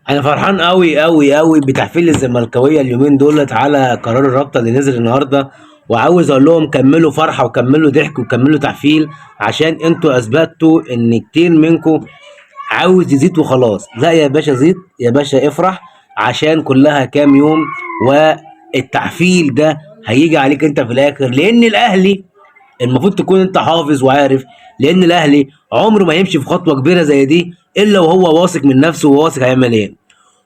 انا فرحان قوي قوي قوي بتحفيل الزملكاويه اليومين دولت على قرار الرابطه اللي نزل النهارده. وعاوز اقول لهم كملوا فرحه وكملوا ضحك وكملوا تحفيل، عشان انتوا اثبتوا ان كتير منكم عاوز يزيد وخلاص. لا يا باشا، زيد يا باشا، افرح، عشان كلها كام يوم والتحفيل ده هيجي عليك انت في الاخر. لان الاهلي المفروض تكون انت حافظ وعارف، لان الاهلي عمره ما يمشي في خطوه كبيره زي دي الا وهو واثق من نفسه وواثق هيعمل ايه.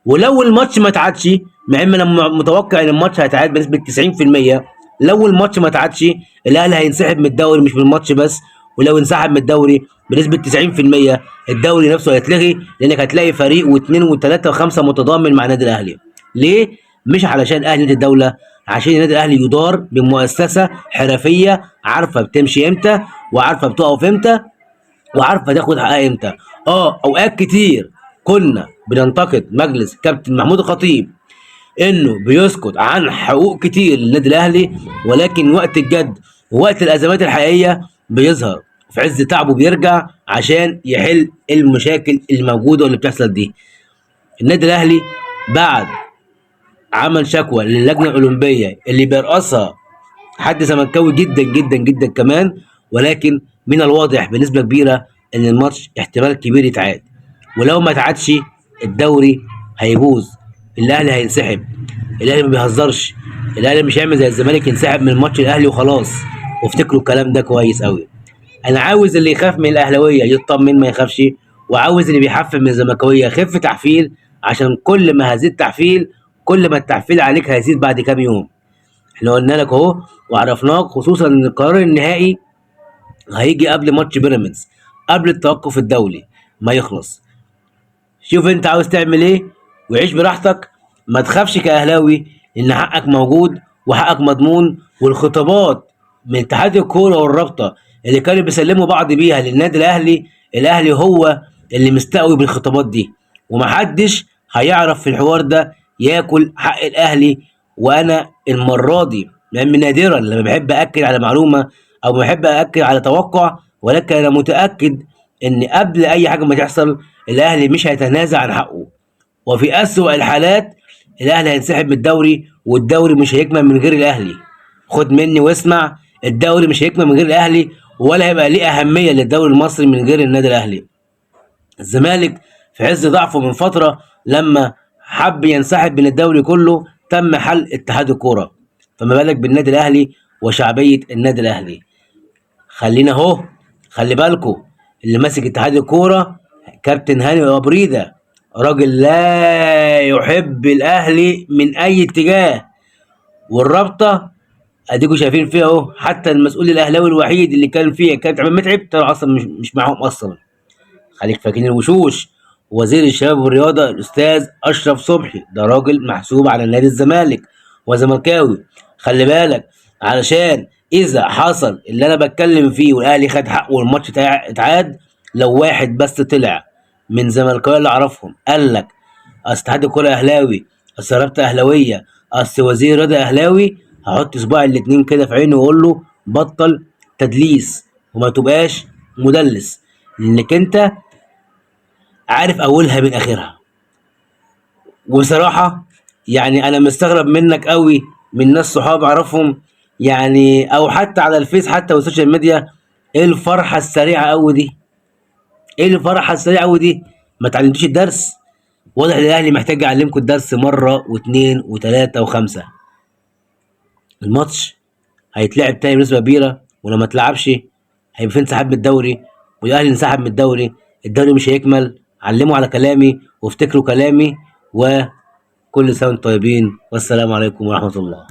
ولو الماتش ما اتعادش، مع ان انا متوقع ان الماتش هيتعاد بنسبه 90%، لو الماتش ما اتعادش الاهلي هينسحب من الدوري، مش من الماتش بس. ولو انسحب من الدوري بنسبه 90% الدوري نفسه هيتلغي، لانك هتلاقي فريق واثنين وثلاثه وخمسه متضامن مع النادي الاهلي. ليه؟ مش علشان اهلي نادي الدوله، عشان النادي الاهلي يدار بمؤسسه حرفيه عارفه بتمشي امتى، وعارفه بتقف امتى، وعارفه تاخد حقها امتى. اوقات كتير كنا بننتقد مجلس كابتن محمود الخطيب انه بيسكت عن حقوق كتير للنادي الاهلي، ولكن وقت الجد ووقت الازمات الحقيقيه بيظهر في عز تعبه، بيرجع عشان يحل المشاكل الموجوده واللي بتحصل دي. النادي الاهلي بعد عمل شكوى للجنه الاولمبيه اللي بيرأسها حد زملكاوي جدا جدا جدا كمان، ولكن من الواضح بنسبه كبيره ان الماتش احتمال كبير يتعاد. ولو ما اتعادش الدوري هيبوظ، الاهلي هينسحب. الاهلي ما بيهزرش، الاهلي مش هيعمل زي الزمالك ينسحب من الماتش الاهلي وخلاص. وافتكروا الكلام ده كويس قوي. انا عاوز اللي يخاف من الاهلاويه يطمن ما يخافش، وعاوز اللي بيحفل من الزملكاويه يخف تحفيل، عشان كل ما هزيد تحفيل كل ما التحفيل عليك هيزيد بعد كام يوم. احنا قلنا لك اهو وعرفناك، خصوصا ان القرار النهائي هيجي قبل ماتش بيراميدز، قبل التوقف الدولي ما يخلص. شوف انت عاوز تعمل ايه وعيش براحتك، ما تخافش كاهلاوي، ان حقك موجود وحقك مضمون. والخطابات من اتحاد الكوره والرابطه اللي كانوا بيسلموا بعض بيها للنادي الاهلي، الاهلي هو اللي مستقوي بالخطابات دي، ومحدش هيعرف في الحوار ده ياكل حق الاهلي. وانا المره دي لان نادرا لما بحب اكد على معلومه او بحب اكد على توقع، ولكن انا متاكد ان قبل اي حاجه ما تحصل الاهلي مش هيتنازع عن حقه. وفي اسوأ الحالات الاهلي هينسحب من الدوري، والدوري مش هيكمل من غير الاهلي. خد مني واسمع، الدوري مش هيكمل من غير الاهلي، ولا هيبقى ليه اهميه للدوري المصري من غير النادي الاهلي. الزمالك في عز ضعفه من فتره لما حب ينسحب من الدوري كله تم حل اتحاد الكوره، فما بالك بالنادي الاهلي وشعبيه النادي الاهلي. خلينا اهو، خلي بالكو، اللي ماسك اتحاد الكوره كابتن هاني ابو ريده، راجل لا يحب الاهلي من اي اتجاه. والرابطه اديكوا شايفين فيها اهو، حتى المسؤول الاهلاوي الوحيد اللي كان فيها كابتن عماد متعب طلع اصلا مش معاهم اصلا. خليك فاكرين الوشوش. وزير الشباب والرياضه الاستاذ اشرف صبحي ده راجل محسوب على نادي الزمالك وزملكاوي. خلي بالك، علشان اذا حصل اللي انا بتكلم فيه والاهلي خد حقه والماتش اتعاد، لو واحد بس طلع من زملكاويه اللي اعرفهم قال لك اصل اتحاد الكوره اهلاوي، اصل رابطه اهلاويه، اصل وزير الرياضه اهلاوي، هحط صباعي الاتنين كده في عينه واقول له بطل تدليس وما تبقاش مدلس، لانك انت عارف اولها من اخرها. وبصراحه يعني انا مستغرب منك قوي، من ناس صحاب اعرفهم يعني، او حتى على الفيس حتى والسوشيال ميديا. ايه الفرحه السريعه قوي دي؟ ايه الفرحه السريعه قوي دي؟ ما تعلمتوش الدرس؟ واضح ان الاهلي محتاج يعلمكم الدرس مره واثنين وثلاثه وخمسه. الماتش هيتلعب تاني بنسبه كبيره، ولو ما اتلعبش هيبقى في انسحاب من الدوري، والاهلي انسحب من الدوري، الدوري مش هيكمل. علموا على كلامي وافتكروا كلامي، وكل سنه وانتم طيبين، والسلام عليكم ورحمه الله.